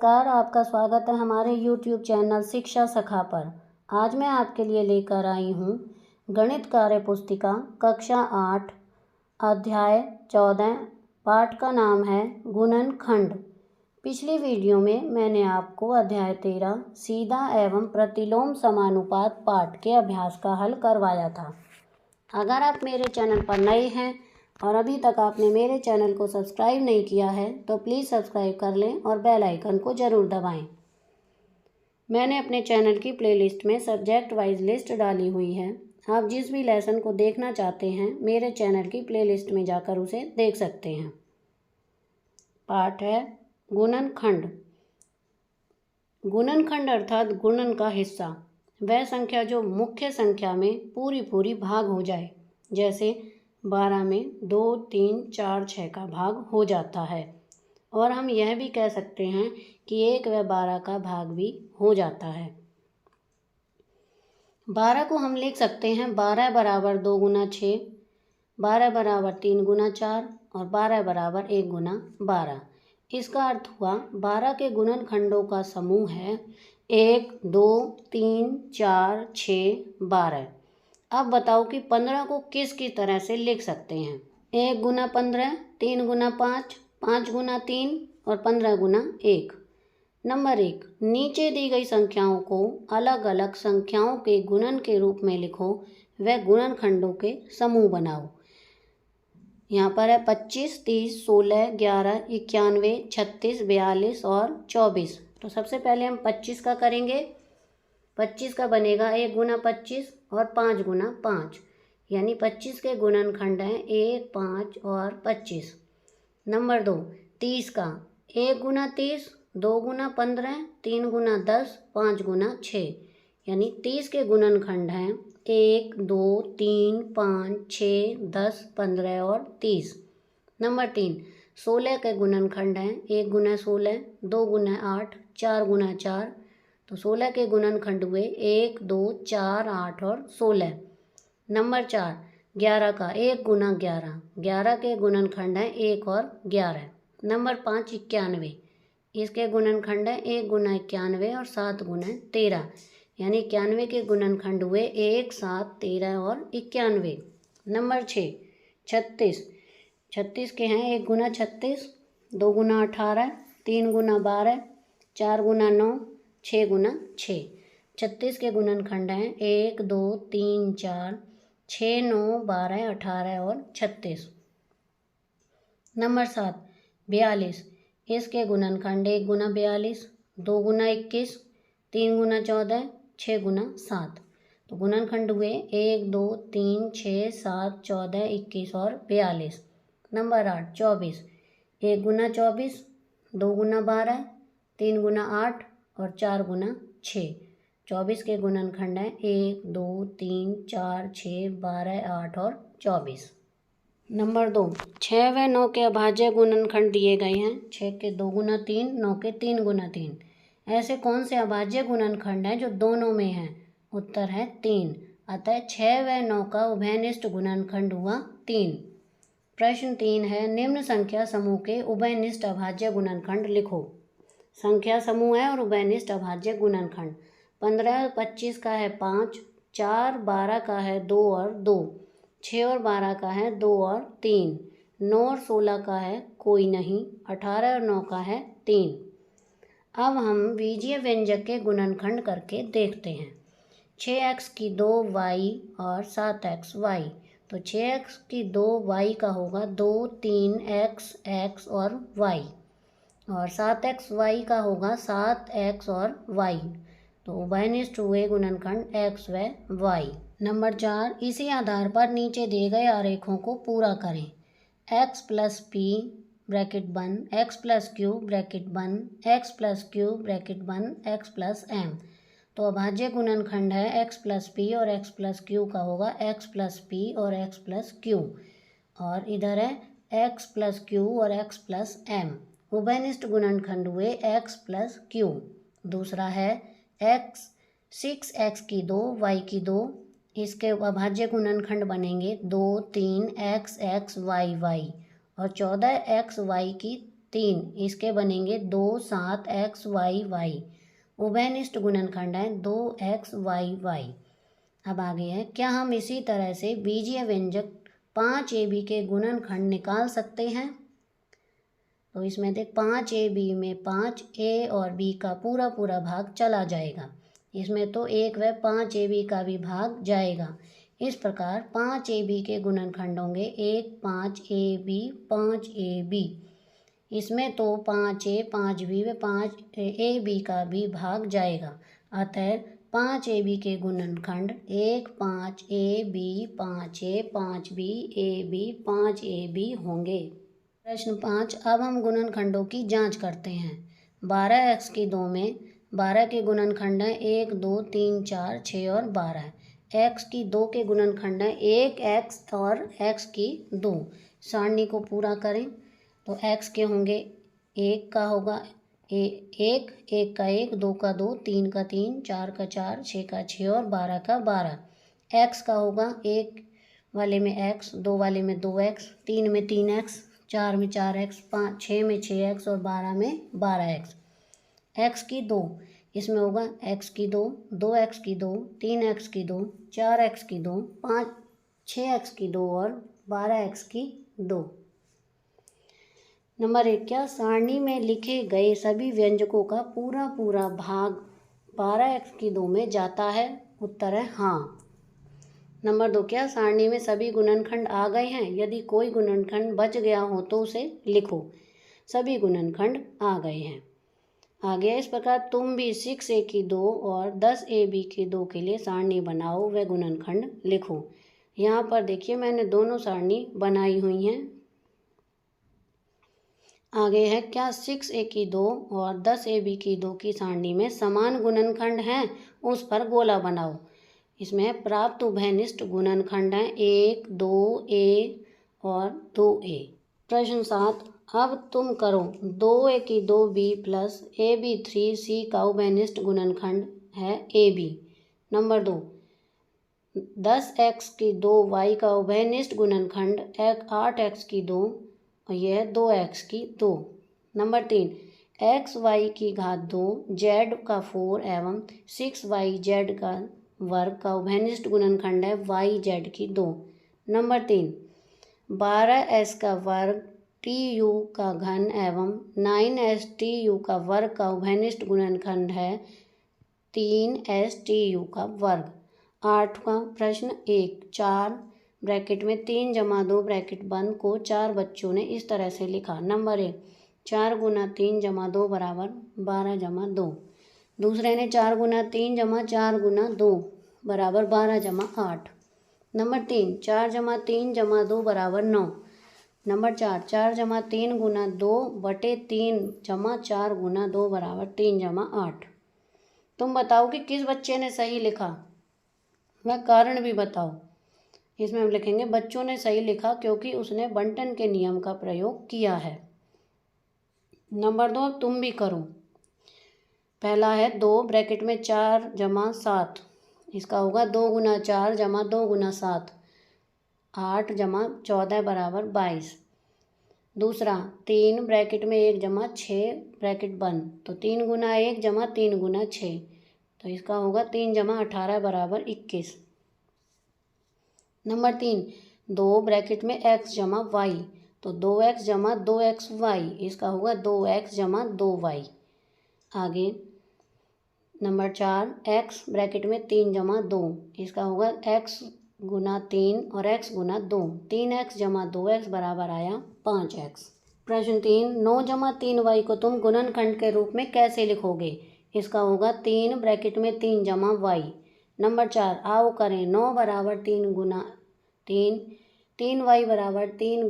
नमस्कार, आपका स्वागत है हमारे YouTube चैनल शिक्षा सखा पर। आज मैं आपके लिए लेकर आई हूँ गणित कार्य पुस्तिका कक्षा 8 अध्याय 14। पाठ का नाम है गुणनखंड। पिछली वीडियो में मैंने आपको अध्याय 13 सीधा एवं प्रतिलोम समानुपात पाठ के अभ्यास का हल करवाया था। अगर आप मेरे चैनल पर नए हैं और अभी तक आपने मेरे चैनल को सब्सक्राइब नहीं किया है तो प्लीज़ सब्सक्राइब कर लें और बेल आइकन को ज़रूर दबाएं। मैंने अपने चैनल की प्लेलिस्ट में सब्जेक्ट वाइज लिस्ट डाली हुई है। आप जिस भी लेसन को देखना चाहते हैं मेरे चैनल की प्लेलिस्ट में जाकर उसे देख सकते हैं। पाठ है गुणनखंड। गुणनखंड अर्थात गुणन का हिस्सा, वह संख्या जो मुख्य संख्या में पूरी भाग हो जाए। जैसे 12 में 2, 3, 4, 6 का भाग हो जाता है। और हम यह भी कह सकते हैं कि 1 व 12 का भाग भी हो जाता है। 12 को हम लिख सकते हैं 12 बराबर 2 गुना 6, 12 बराबर 3 गुना 4 और 12 बराबर 1 गुना 12। इसका अर्थ हुआ 12 के गुणनखंडों का समूह है 1, 2, 3, 4, 6, 12। अब बताओ कि 15 को किस तरह से लिख सकते हैं। 1 गुना 15, 3 गुना 5, 5 गुना 3 और 15 गुना 1। नंबर 1, नीचे दी गई संख्याओं को अलग अलग संख्याओं के गुणन के रूप में लिखो व गुणनखंडों के समूह बनाओ। यहाँ पर है 25, 30, 16, 11, 91, 36, 42 और 24। तो सबसे पहले हम 25 का करेंगे। 25 का बनेगा 1 गुना 25 और 5 गुना 5, यानी 25 के गुणनखंड हैं 1, 5 और 25। नंबर 2, 30 का 1 गुना 30, 2 गुना 15, 3 गुना 10, 5 गुना 6, यानी 30 के गुणनखंड हैं 1, 2, 3, 5, 6, 10, 15 और 30। नंबर 3, 16 के गुणनखंड हैं 1 गुना 16, 2 गुना 8, 4 गुना 4। तो 16 के गुणनखंड हुए 1, 2, 4, 8 और 16। नंबर 4, 11 का 1 गुना 11, 11 के गुणनखंड हैं 1 और 11। नंबर 5, 91, इसके गुणनखंड हैं 1 गुना 91 और 7 गुना 13, यानी 91 के गुणनखंड हुए 1, 7, 13 और 91। नंबर 6, 36, 36 के हैं 1 गुना 36, 2 गुना 18, 3 गुना 12, 4 गुना 9, 6 गुना 6। 36 के गुणनखंड हैं 1, 2, 3, 4, 6, 9, 12, 18 और 36। नंबर 7, 42, इसके गुणनखंड 1 गुना 42, 2 गुना 21, 3 गुना 14, 6 गुना 7। तो गुणनखंड हुए 1, 2, 3, 6, 7, 14, 21 और 42। नंबर 8, 24, 1 गुना 24, 2 गुना 12, 3 गुना 8 और 4 गुना 6। 24 के गुणनखंड हैं 1, 2, 3, 4, 6, 12, 8 और 24। नंबर 2, 6 व 9 के अभाज्य गुणनखंड दिए गए हैं। 6 के 2 गुना 3, 9 के 3 गुना 3। ऐसे कौन से अभाज्य गुणनखंड हैं जो दोनों में हैं? उत्तर है 3। अतः 6 व 9 का उभयनिष्ठ गुणनखंड हुआ 3। प्रश्न 3 है, निम्न संख्या समूह के उभयनिष्ठ अभाज्य गुणनखंड लिखो। संख्या समूह है और उभयनिष्ठ अभाज्य गुणनखंड। 15 और 25 का है 5, 4, 12 का है 2 और 2, 6 और 12 का है 2 और 3, 9 और 16 का है कोई नहीं, 18 और 9 का है 3। अब हम बीजीय व्यंजक के गुणनखंड करके देखते हैं। 6x की 2y और 7x y। तो 6x की 2y का होगा 2, 3x x और y, और 7x y का होगा 7x और y। तो उभयनिष्ठ हुए गुणनखंड x व y। नंबर 4, इसी आधार पर नीचे दिए गए आरेखों को पूरा करें। x प्लस p ब्रैकेट बंद, x प्लस क्यू ब्रैकेट बंद, x प्लस क्यू ब्रैकेट बंद, x प्लस m। तो अभाज्य गुणनखंड है x प्लस पी और x प्लस क्यू का होगा x प्लस पी और x प्लस क्यू, और इधर है x प्लस क्यू और x प्लस m। उभयनिष्ठ गुणनखंड हुए x प्लस क्यू। दूसरा है x 6x की 2 y की 2, इसके अभाज्य गुणनखंड बनेंगे 2, 3 x x y y, और 14x y की 3, इसके बनेंगे 2 7 x y y। उभयनिष्ठ गुणनखंड है 2x y y। अब आगे है, क्या हम इसी तरह से बीजीय व्यंजक 5ab के गुणनखंड निकाल सकते हैं? तो इसमें देख 5ab में 5a और b का पूरा पूरा भाग चला जाएगा, इसमें तो 1 व 5ab का भी भाग जाएगा। इस प्रकार 5ab के गुणनखंड होंगे 1 5ab 5ab। इसमें तो 5a 5b व 5ab का भी भाग जाएगा, अतः 5ab के गुणनखंड 1 5ab 5a 5b ab 5ab होंगे। प्रश्न 5, अब हम गुणनखंडों की जांच करते हैं। 12x की 2 में 12 के गुणनखंड हैं 1 2 3 4 6 और 12। x की 2 के गुणनखंड हैं 1x और x की 2। सारणी को पूरा करें तो x के होंगे 1 का होगा 1 1 का 1 2 का 2 3 का 3 4 का 4 6 का 6 और 12 का 12। x का होगा 1 वाले में x, 2 वाले में 2x, 3 में 3x, 4 में 4x, 5 6 में 6x और 12 में 12x। x की 2, इसमें होगा x की 2 2x की 2 3x की 2 4x की 2 5 6x की 2 और 12x की 2। नंबर 1, क्या सारणी में लिखे गए सभी व्यंजकों का पूरा पूरा भाग 12x की 2 में जाता है? उत्तर है हाँ। नंबर 2, क्या सारणी में सभी गुणनखंड आ गए हैं? यदि कोई गुणनखंड बच गया हो तो उसे लिखो। सभी गुणनखंड आ गए हैं। आगे इस प्रकार तुम भी 6a की 2 और 10ab की 2 के लिए सारणी बनाओ व गुणनखंड लिखो। यहाँ पर देखिए मैंने दोनों सारणी बनाई हुई हैं। आगे है, क्या 6a की 2 और 10ab की 2 की सारणी में समान गुणनखंड हैं? उस पर गोला बनाओ। इसमें प्राप्त उभयनिष्ठ गुणनखंड हैं 1 2a और 2a। प्रश्न 7, अब तुम करो 2a की 2b प्लस ab 3c का उभयनिष्ठ गुणनखंड है ab। नंबर 2, 10x की 2y का उभयनिष्ठ गुणनखंड 8x की 2 और यह 2x की 2। नंबर 3, xy की घात 2 z का 4 एवं 6yz का वर्ग का उभयनिष्ठ गुणनखंड है yz की 2। नंबर 3, 12s का वर्ग tu का घन एवं 9s tu का वर्ग का उभयनिष्ठ गुणनखंड है 3s tu का वर्ग। 8वां प्रश्न 1, 4 ब्रैकेट में 3 जमा 2 ब्रैकेट बंद को 4 बच्चों ने इस तरह से लिखा। नंबर 1, 4 गुना 3 जमा 2 बराबर 12 जमा 2। दूसरे ने 4 गुना 3 जमा 4 गुना 2 बराबर 12 जमा 8। नंबर 3, 4 जमा 3 जमा 2 बराबर 9। नंबर 4, 4 जमा 3 गुना 2 बटे 3 जमा 4 गुना 2 बराबर 3 जमा 8। तुम बताओ कि किस बच्चे ने सही लिखा, वह कारण भी बताओ। इसमें हम लिखेंगे बच्चों ने सही लिखा क्योंकि उसने बंटन के नियम का प्रयोग किया है। नंबर 2, तुम भी करो। पहला है 2 ब्रैकेट में 4 जमा 7, इसका होगा 2 गुना 4 जमा 2 गुना 7, 8 जमा 14 बराबर 22। दूसरा 3 ब्रैकेट में 1 जमा 6 ब्रैकेट बंद, तो 3 गुना 1 जमा 3 गुना 6, तो इसका होगा 3 जमा 18 बराबर 21। नंबर 3, 2 ब्रैकेट में x जमा y, तो 2x जमा 2xy, इसका होगा 2x जमा 2y। आगे नंबर 4, x ब्रैकेट में 3 जमा 2, इसका होगा x गुना 3 और x गुना 2, 3x जमा 2x बराबर आया 5x। प्रश्न 3, 9 जमा 3y को तुम गुणनखंड के रूप में कैसे लिखोगे? इसका होगा 3 ब्रैकेट में 3 जमा y। नंबर 4, आओ करें 9 बराबर 3 गुना 3, 3y बराबर 3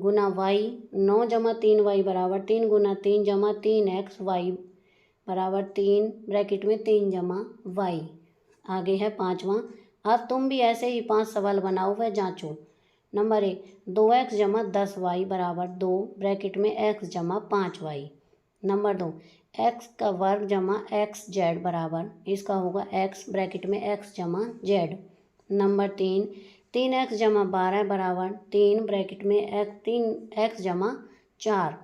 गुना y, 9 जमा 3y बराबर 3 गुना 3 जमा 3x y बराबर 3 ब्रैकेट में 3 जमा y। आगे है 5वां, अब तुम भी ऐसे ही 5 सवाल बनाओ व जांचो। नंबर 1, 2x जमा 10y बराबर 2 ब्रैकेट में x जमा 5y। नंबर 2, x का वर्ग जमा xz बराबर, इसका होगा x ब्रैकेट में x जमा z। नंबर 3, 3x जमा 12 बराबर 3 ब्रैकेट में 3x जमा 4।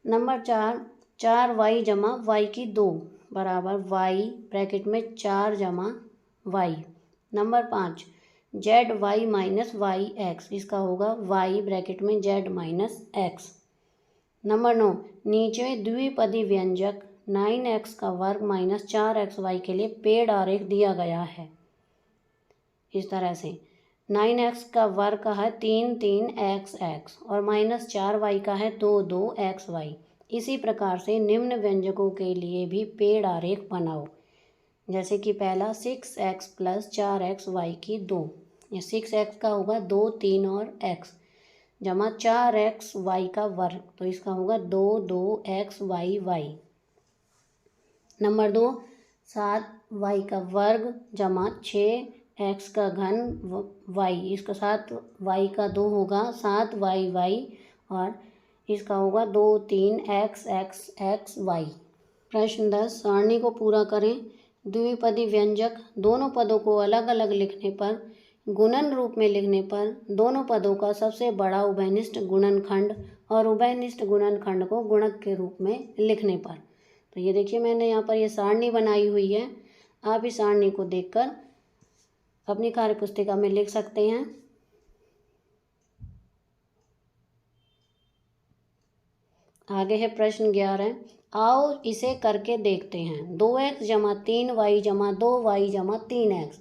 नंबर 4, 4y जमा y की 2 बराबर y ब्रैकेट में 4 जमा y। Number 5, ZY minus Y X, इसका होगा y ब्रैकेट में z माइनस एक्स। नंबर 9, नीचे द्विपदी व्यंजक 9x का वर्ग माइनस 4xy के लिए पेड़ आरेख दिया गया है। इस तरह से 9x का वर्ग का है 3x और माइनस 4y का है 2xy। इसी प्रकार से निम्न व्यंजकों के लिए भी पेड़ आरेख बनाओ। जैसे कि पहला 6x प्लस 4xy की 2, ये 6x का होगा 2, 3 और x जमा 4xy का वर्ग, तो इसका होगा 2xy। नंबर 2, 7y का वर्ग जमा 6x का घन y, इसका 7y का 2 होगा 7y और इसका होगा 2, 3xy। प्रश्न 10, सारणी को पूरा करें। द्विपदी व्यंजक दोनों पदों को अलग अलग लिखने पर, गुणन रूप में लिखने पर, दोनों पदों का सबसे बड़ा उभयनिष्ठ गुणनखंड और उभयनिष्ठ गुणनखंड को गुणक के रूप में लिखने पर। तो ये देखिए मैंने यहाँ पर ये सारणी बनाई हुई है। आप इस सारणी को देखकर अपनी कार्यपुस्तिका में लिख सकते हैं। आगे है प्रश्न 11, आओ इसे करके देखते हैं। 2x जमा 3y जमा 2y जमा 3x।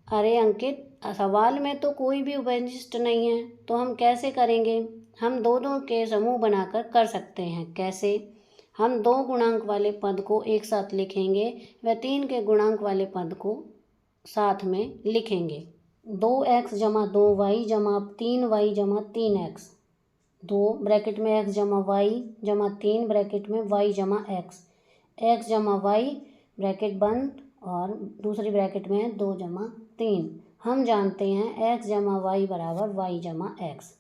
अरे अंकित, सवाल में तो कोई भी उभयनिष्ठ नहीं है, तो हम कैसे करेंगे? हम दोनों के समूह बनाकर कर सकते हैं। कैसे? हम 2 गुणांक वाले पद को एक साथ लिखेंगे व 3 के गुणांक वाले पद को साथ में लिखेंगे। 2x जमा 2y जमा 3y जमा 3x, 2 ब्रैकेट में x जमा y जमा 3 ब्रैकेट में y जमा x जमा y ब्रैकेट बंद और दूसरी ब्रैकेट में है 2 जमा 3। हम जानते हैं x जमा y बराबर y जमा x।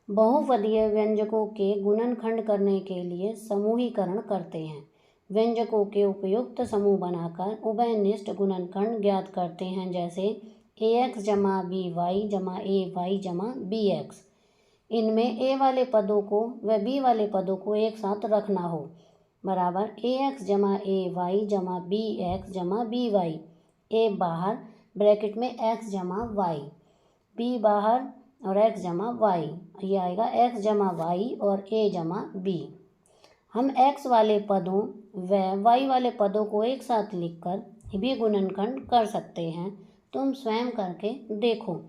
बहुपदीय व्यंजकों के गुणनखंड करने के लिए समूहीकरण करते हैं। व्यंजकों के उपयुक्त समूह बनाकर उभयनिष्ठ गुणनखंड ज्ञात करते हैं। जैसे ax जमा by जमा ay जमा bx। इनमें a वाले पदों को व b वाले पदों को एक साथ रखना हो, बराबर ax जमा ay जमा bx जमा by। a बाहर ब्रैकेट में x जमा y, b बाहर और x जमा y, ये आएगा x जमा y और a जमा b। हम x वाले पदों व y वाले पदों को एक साथ लिखकर भी गुणनखंड कर सकते हैं। तुम स्वयं करके देखो।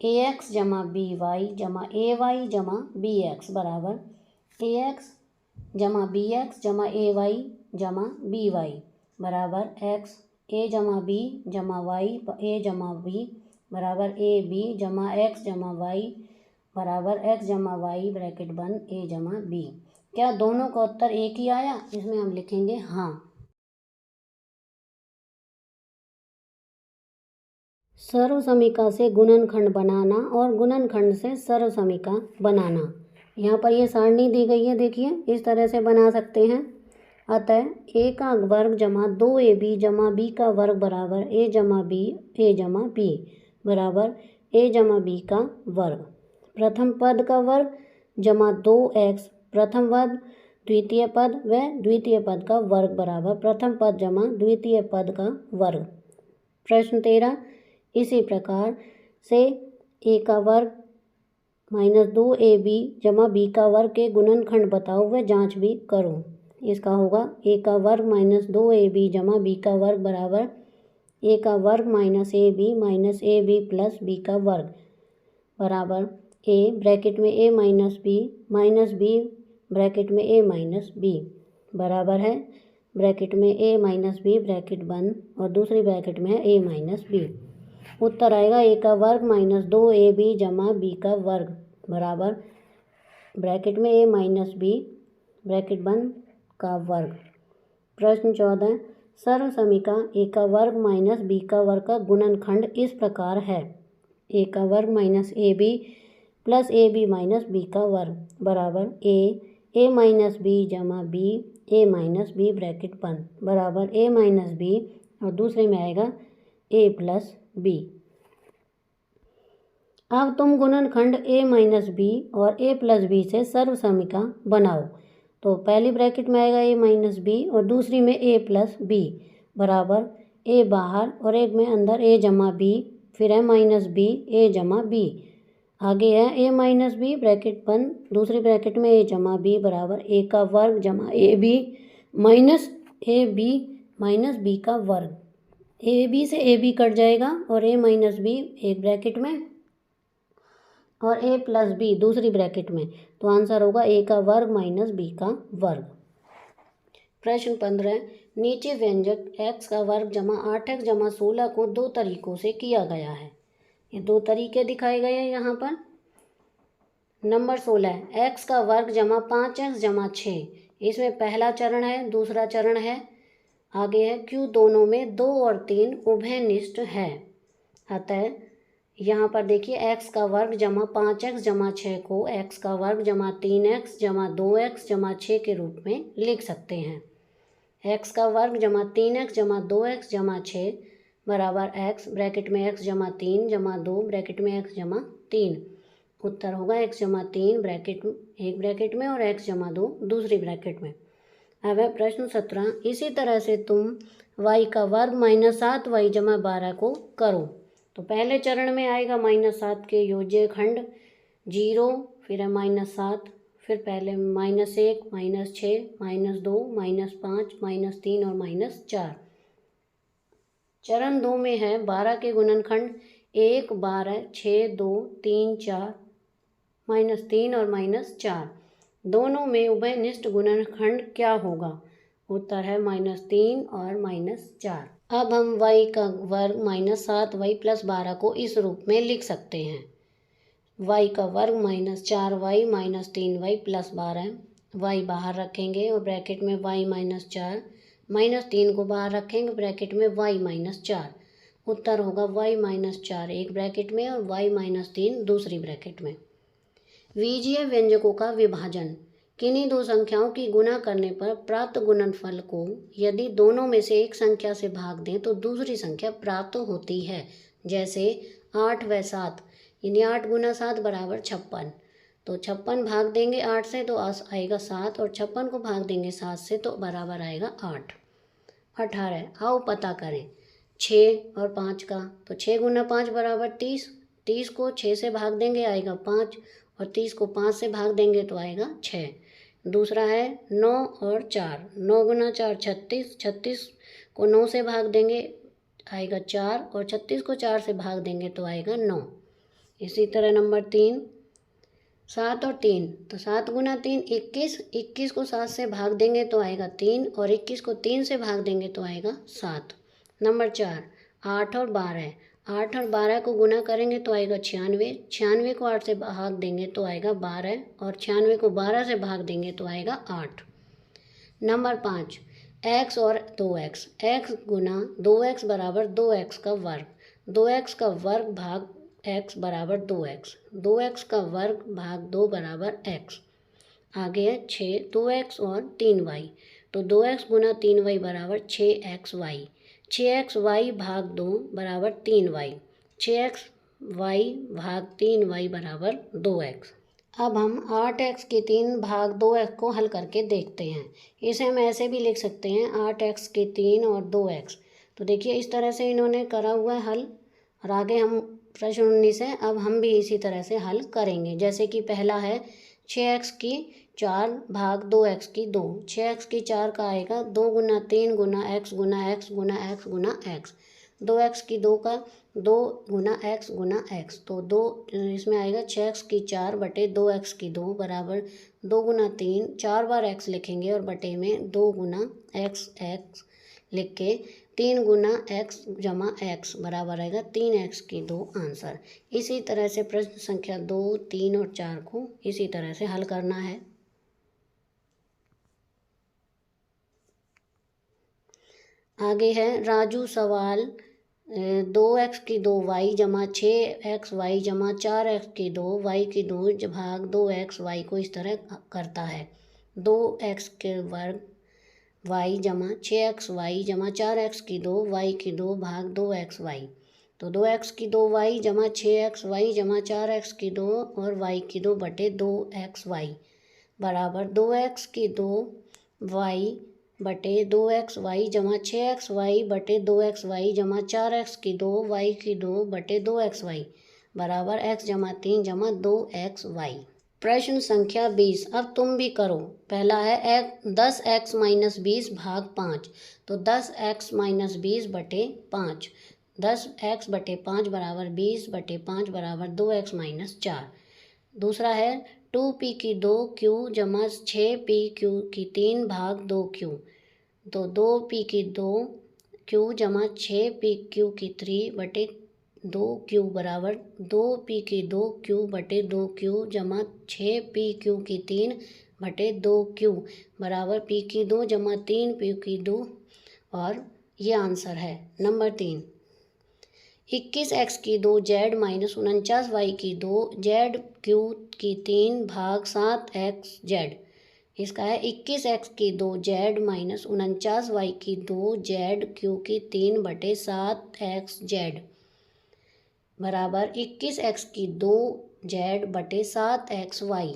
ax जमा by जमा ay जमा bx बराबर ax जमा bx जमा ay जमा by बराबर x a जमा b जमा y a जमा b बराबर a b जमा x जमा y बराबर x जमा y ब्रैकेट बंद a जमा b। क्या दोनों का उत्तर एक ही आया? इसमें हम लिखेंगे हाँ। सर्वसमीका से गुणनखंड बनाना और गुणनखंड से सर्वसमीका बनाना। यहाँ पर ये सारणी दी गई है, देखिए इस तरह से बना सकते हैं। अतः a का वर्ग जमा 2ab जमा b का वर्ग बराबर a जमा b बराबर a जमा b का वर्ग। प्रथम पद का वर्ग जमा 2x प्रथम पद द्वितीय पद व द्वितीय पद का वर्ग बराबर प्रथम पद जमा द्वितीय पद का वर्ग। प्रश्न 13, इसी प्रकार से a का वर्ग माइनस 2ab जमा b का वर्ग के गुणनखंड बताओ व जांच भी करो। इसका होगा a का वर्ग माइनस 2ab जमा b का वर्ग बराबर a का वर्ग माइनस ab प्लस b का वर्ग बराबर a ब्रैकेट में a माइनस b ब्रैकेट में a माइनस b बराबर है ब्रैकेट में a माइनस b ब्रैकेट बंद और दूसरी ब्रैकेट में है a माइनस b। उत्तर आएगा a का वर्ग माइनस 2ab जमा b का वर्ग बराबर ब्रैकेट में a माइनस b ब्रैकेट बंद का वर्ग। प्रश्न 14, सर्वसमीका a का वर्ग माइनस b का वर्ग का गुणनखंड इस प्रकार है। a का वर्ग minus ab plus ab minus b का वर्ग बराबर a माइनस b जमा b a minus b bracket बंद बराबर a माइनस b और दूसरे में आएगा a प्लस b। अब तुम गुणनखंड a माइनस b और a प्लस b से सर्वसमीका बनाओ। तो पहली ब्रैकेट में आएगा a माइनस बी और दूसरी में a प्लस बी बराबर a बाहर और एक में अंदर a जमा बी, फिर है माइनस बी a जमा बी। आगे है a माइनस बी ब्रैकेट बंद, दूसरी ब्रैकेट में a जमा बी बराबर a का वर्ग जमा A B minus A B minus B का वर्ग। ए बी से ए बी कट जाएगा और a माइनस बी एक ब्रैकेट में और a प्लस बी दूसरी ब्रैकेट में, तो आंसर होगा a का वर्ग माइनस बी का वर्ग। प्रश्न 15, नीचे व्यंजक x का वर्ग जमा 8x जमा 16 को दो तरीकों से किया गया है। ये दो तरीके दिखाए गए हैं यहाँ पर। नंबर 16, x का वर्ग जमा 5x जमा 6, इसमें पहला चरण है, दूसरा चरण है। आगे है q दोनों में 2 और 3 उभयनिष्ठ है। अतः यहाँ पर देखिए x का वर्ग जमा 5x जमा 6 को x का वर्ग जमा 3x जमा 2x जमा 6 के रूप में लिख सकते हैं। x का वर्ग जमा 3x जमा 2x जमा 6 बराबर x ब्रैकेट में x जमा 3 जमा 2 ब्रैकेट में x जमा 3। उत्तर होगा x जमा 3 ब्रैकेट एक ब्रैकेट में और x जमा 2 दूसरी ब्रैकेट में। अब है प्रश्न 17, इसी तरह से तुम y का वर्ग माइनस 7y जमा 12 को करो। तो पहले चरण में आएगा -7 के योज्य खंड 0, फिर है -7, फिर पहले -1 -6 -2 -5 -3 और -4। चरण 2 में है 12 के गुणनखंड 1 12 6 2 3 4 -3 और -4। दोनों में उभयनिष्ठ गुणनखंड क्या होगा? उत्तर है -3 और -4। अब हम y का वर्ग -7y प्लस 12 को इस रूप में लिख सकते हैं। y का वर्ग -4y -3y प्लस 12, y बाहर रखेंगे और ब्रैकेट में y -4 -3 को बाहर रखेंगे ब्रैकेट में y -4। उत्तर होगा y -4 एक ब्रैकेट में और y -3 दूसरी ब्रैकेट में। बीजीय व्यंजकों का विभाजन। किन्हीं दो संख्याओं की गुणा करने पर प्राप्त गुणनफल को यदि दोनों में से एक संख्या से भाग दें तो दूसरी संख्या प्राप्त होती है। जैसे 8 व 7, यानी 8 गुना 7 बराबर 56। तो 56 भाग देंगे 8 से तो आएगा 7 और 56 को भाग देंगे 7 से तो बराबर आएगा 8। 18, आओ पता करें 6 और 5 का। तो 6 गुना 5 बराबर 30, 30 को 6 से भाग देंगे आएगा 5 और 30 को 5 से भाग देंगे तो आएगा 6। दूसरा है 9 और 4, 9 गुना 4 36, 36 को 9 से भाग देंगे आएगा 4 और 36 को 4 से भाग देंगे तो आएगा 9। इसी तरह नंबर 3, 7 और 3, तो 7 गुना 3 21, 21 को 7 से भाग देंगे तो आएगा 3 और 21 को 3 से भाग देंगे तो आएगा 7। नंबर 4, 8 और 12, 8 और 12 को गुना करेंगे तो आएगा 96, 96 को 8 से भाग देंगे तो आएगा 12 और 96 को 12 से भाग देंगे तो आएगा 8। नंबर 5, x और 2x, x गुना 2x बराबर 2x का वर्ग, 2x का वर्ग भाग x बराबर 2x, 2x का वर्ग भाग 2 बराबर x। आगे है 6, 2x और 3y, तो 2x गुना 3y बराबर 6xy, 6xy भाग 2 बराबर 3y, 6xy भाग 3y बराबर 2x। अब हम 8x की 3 भाग 2x को हल करके देखते हैं। इसे हम ऐसे भी लिख सकते हैं 8x की 3 और 2x। तो देखिए इस तरह से इन्होंने करा हुआ है हल और आगे हम प्रश्न 19 है, अब हम भी इसी तरह से हल करेंगे। जैसे कि पहला है 6x की 4 भाग 2x की 2, 6x की 4 का आएगा 2 गुना 3 गुना x गुना x गुना x गुना x, 2x की 2 का 2 गुना x गुना x, तो 2 इसमें आएगा 6x की 4 बटे 2x की 2 बराबर 2 गुना 3, 4 बार x लिखेंगे और बटे में 2 गुना x लिख के 3 गुना x जमा x बराबर आएगा 3x की 2 आंसर। इसी तरह से प्रश्न संख्या 2, 3 और 4 को इसी तरह से हल करना है। आगे है राजू सवाल 2x की 2y जमा 6xy जमा 4x की 2y की 2 भाग 2xy को इस तरह करता है। 2x के वर्ग y जमा 6xy जमा 4x की 2y की 2 भाग 2xy, तो 2x की 2y जमा 6xy जमा 4x की 2 और y की 2 बटे 2xy, बराबर 2x की 2y बटे 2xy जमा 6xy बटे 2xy जमा 4x की 2y की 2 बटे 2xy बराबर x जमा 3 जमा 2xy। प्रश्न संख्या 20। अब तुम भी करो। पहला है 10x माइनस 20 भाग 5, तो 10x माइनस 20 बटे 5, 10x बटे 5 बराबर 20 बटे 5 बराबर 2x माइनस 4। दूसरा है 2p की 2q जमा 6pq की 3 भाग 2q, तो 2p की 2q जमा 6pq की 3 बटे 2q बराबर 2p की 2q बटे 2q जमा 6pq की 3 बटे 2q बराबर p की 2 जमा 3p की 2, और ये आंसर है। नंबर 3, 21x की 2 z माइनस 49y की 2 z क्यू की 3 भाग 7x z। इसका है 21x की 2 z माइनस 49y की 2 z क्यू की 3 बटे 7x z बराबर 21x की 2 z बटे 7xy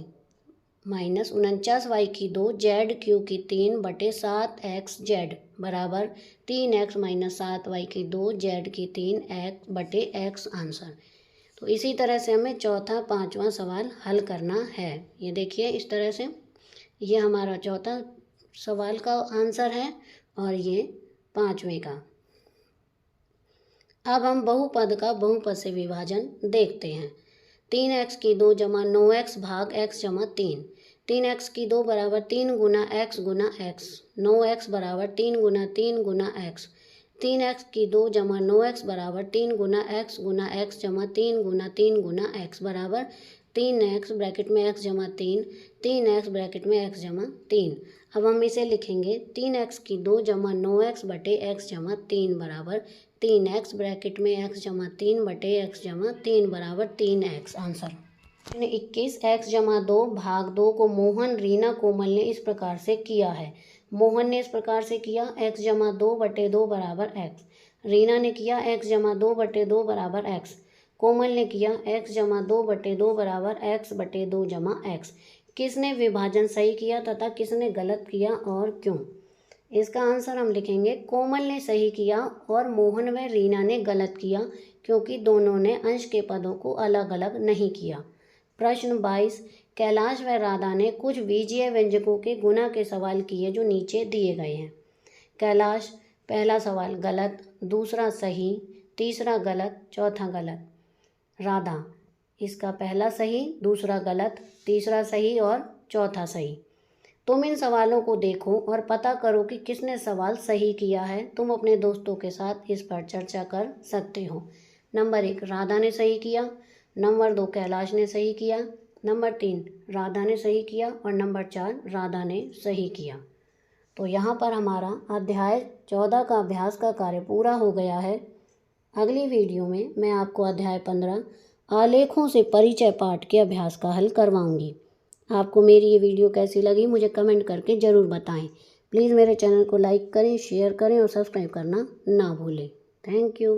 माइनस 49y की 2 z क्यू की 3 बटे 7x z बराबर 3x माइनस 7y की 2 z की 3x बटे x आंसर। तो इसी तरह से हमें चौथा पांचवा सवाल हल करना है। ये देखिए इस तरह से, ये हमारा चौथा सवाल का आंसर है और ये पांचवें का। अब हम बहुपद का बहुपद से विभाजन देखते हैं। 3x की 2 जमा 9x भाग x जमा 3, 3x की 2 बराबर 3 गुना x, 9x बराबर 3 गुना x, 3x की 2 जमा 9x बराबर 3 गुना x जमा 3 गुना x बराबर 3x ब्रैकेट में x जमा 3, 3x ब्रैकेट में x जमा 3। अब हम इसे लिखेंगे 3x की 2 जमा 9x बटे x जमा 3 बराबर 3x ब्रैकेट में x जमा 3 बटे x जमा 3 बराबर 3x आंसर। 21 x जमा 2 भाग 2 को मोहन, रीना, कोमल ने इस प्रकार से किया है। मोहन ने इस प्रकार से किया x जमा 2 बटे 2 बराबर x, रीना ने किया x जमा 2 बटे 2 बराबर x, कोमल ने किया x जमा 2 बटे 2 बराबर x बटे 2 जमा x। किसने विभाजन सही किया तथा किसने गलत किया और क्यों? इसका आंसर हम लिखेंगे कोमल ने सही किया और मोहन व रीना ने गलत किया, क्योंकि दोनों ने अंश के पदों को अलग अलग नहीं किया। प्रश्न 22। कैलाश व राधा ने कुछ बीजीय व्यंजकों के गुणा के सवाल किए जो नीचे दिए गए हैं। कैलाश, पहला सवाल गलत, दूसरा सही, तीसरा गलत, चौथा गलत। राधा, इसका पहला सही, दूसरा गलत, तीसरा सही और चौथा सही। तुम इन सवालों को देखो और पता करो कि किसने सवाल सही किया है। तुम अपने दोस्तों के साथ इस पर चर्चा कर सकते हो। नंबर 1 राधा ने सही किया, नंबर 2 कैलाश ने सही किया, नंबर 3 राधा ने सही किया और नंबर 4 राधा ने सही किया। तो यहाँ पर हमारा अध्याय 14 का अभ्यास का कार्य पूरा हो गया है। अगली वीडियो में मैं आपको अध्याय 15 आलेखों से परिचय पाठ के अभ्यास का हल करवाऊंगी। आपको मेरी ये वीडियो कैसी लगी मुझे कमेंट करके ज़रूर बताएं। प्लीज़ मेरे चैनल को लाइक करें, शेयर करें और सब्सक्राइब करना ना भूलें। Thank you.